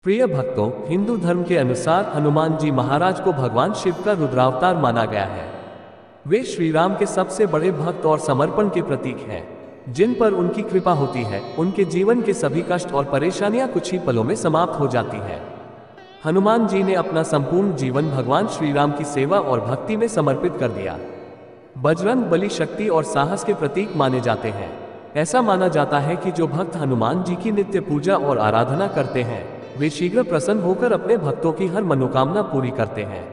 प्रिय भक्तों, हिंदू धर्म के अनुसार हनुमान जी महाराज को भगवान शिव का रुद्रावतार माना गया है। वे श्री राम के सबसे बड़े भक्त और समर्पण के प्रतीक हैं। जिन पर उनकी कृपा होती है, उनके जीवन के सभी कष्ट और परेशानियां कुछ ही पलों में समाप्त हो जाती हैं। हनुमान जी ने अपना संपूर्ण जीवन भगवान श्री राम की सेवा और भक्ति में समर्पित कर दिया। बजरंग बली शक्ति और साहस के प्रतीक माने जाते हैं। ऐसा माना जाता है कि जो भक्त हनुमान जी की नित्य पूजा और आराधना करते हैं, वे शीघ्र प्रसन्न होकर अपने भक्तों की हर मनोकामना पूरी करते हैं।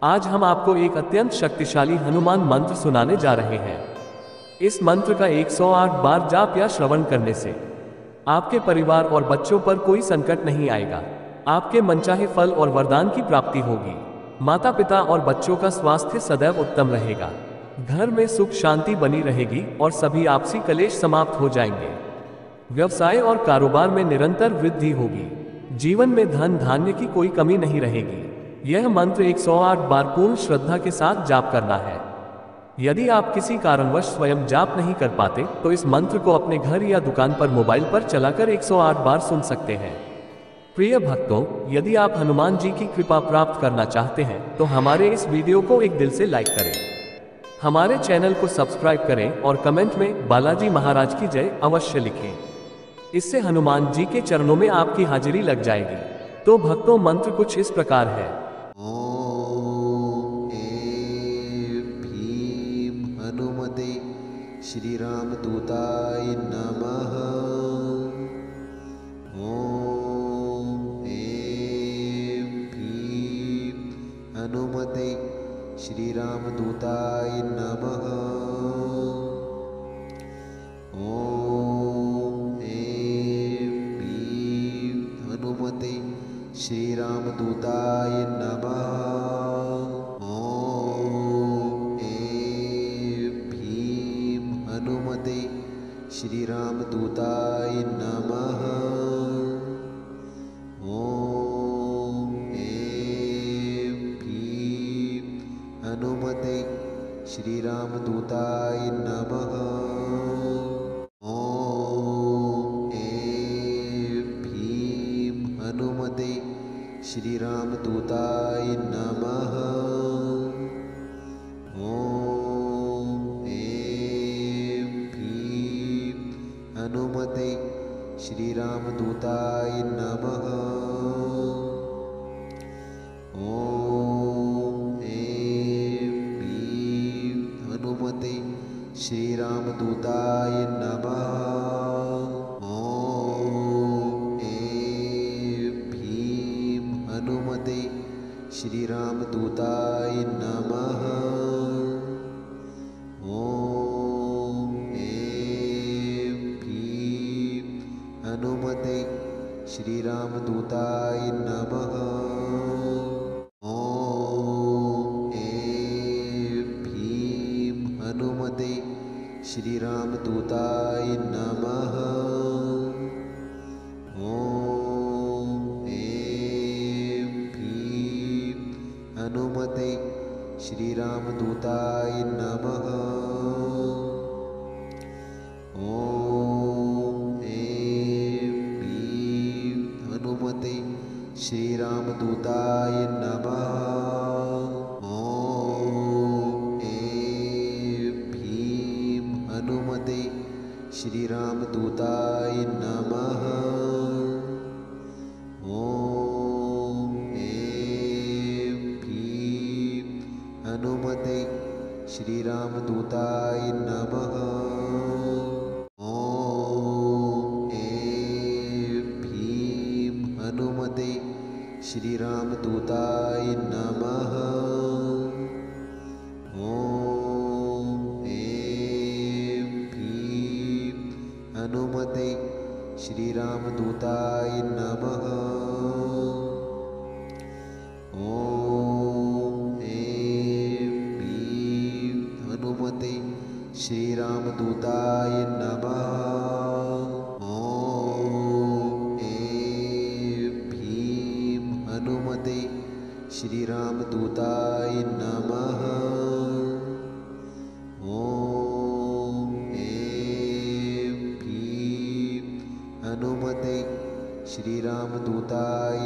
आज हम आपको एक अत्यंत शक्तिशाली हनुमान मंत्र सुनाने जा रहे हैं। इस मंत्र का 108 बार जाप या श्रवण करने से आपके परिवार और बच्चों पर कोई संकट नहीं आएगा। आपके मनचाहे फल और वरदान की प्राप्ति होगी। माता पिता और बच्चों का स्वास्थ्य सदैव उत्तम रहेगा। घर में सुख शांति बनी रहेगी और सभी आपसी कलेश समाप्त हो जाएंगे। व्यवसाय और कारोबार में निरंतर वृद्धि होगी। जीवन में धन धान्य की कोई कमी नहीं रहेगी। यह मंत्र 108 बार पूर्ण श्रद्धा के साथ जाप करना है। यदि आप किसी कारणवश स्वयं जाप नहीं कर पाते, तो इस मंत्र को अपने घर या दुकान पर मोबाइल पर चलाकर 108 बार सुन सकते हैं। प्रिय भक्तों, यदि आप हनुमान जी की कृपा प्राप्त करना चाहते हैं, तो हमारे इस वीडियो को एक दिल से लाइक करें। हमारे चैनल को सब्सक्राइब करें और कमेंट में बालाजी महाराज की जय अवश्य लिखें। इससे हनुमान जी के चरणों में आपकी हाजिरी लग जाएगी। तो भक्तों, मंत्र कुछ इस प्रकार है। ओम भीम हनुमते श्री राम दूताय नमः। ओम भीम हनुमते श्री राम दूताय नमः। ओम भीम हनुमते श्री राम दूताय नमः। ओम भीम हनुमते श्री राम दूताय नमः। ओम भीम हनुमते श्री राम दूताय नमः। ओम भीम हनुमते श्री राम दूताय नमः। ओम भीम हनुमते श्री राम दूताय नमः। ओम भीम हनुमते श्री राम दूताय नमः। ओम भीम हनुमते श्री राम दूताय नमः। ओम भीम हनुमते श्री राम दूताय नमः। ओम भीम हनुमते श्री राम दूताय नमः। ओम भीम हनुमते श्री राम दूताय नमः। ओम भीम हनुमते श्री राम दूताय नमः। ओम भीम हनुमते श्री राम दूताय नमः। ओम भीम हनुमते श्री राम दूताय नमः। ओम भीम हनुमते श्री राम दूताय नमः। ओम भीम हनुमते श्री राम दूताय नमः। ओम भीम हनुमते श्री राम दूताय नमः। ओम भीम हनुमते श्री राम दूताय नमः। ओम भीम हनुमते श्री राम दूताय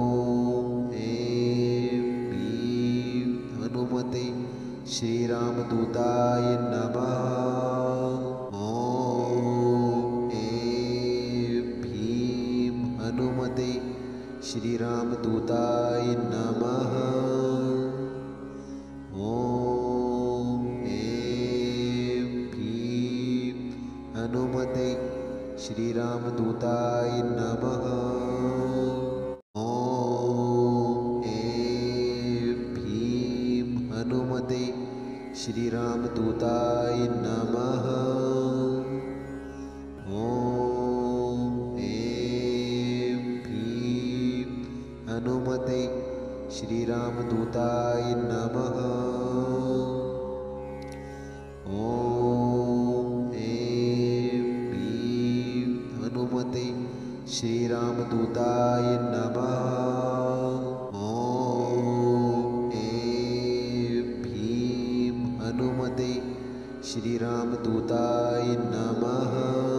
श्रीरामदूताय नमः। ॐ ऐं ह्रीं हनुमते श्रीरामदूताय नमः। ॐ ऐं ह्रीं हनुमते श्रीरामदूताय नमः। ॐ ऐं ह्रीं हनुमते श्रीरामदूताय नमः। ॐ ऐं ह्रीं हनुमते श्रीरामदूताय नमः। ॐ ऐं ह्रीं हनुमते श्रीरामदूताय नमः। ॐ ऐं ह्रीं हनुमते श्रीरामदूताय नमः।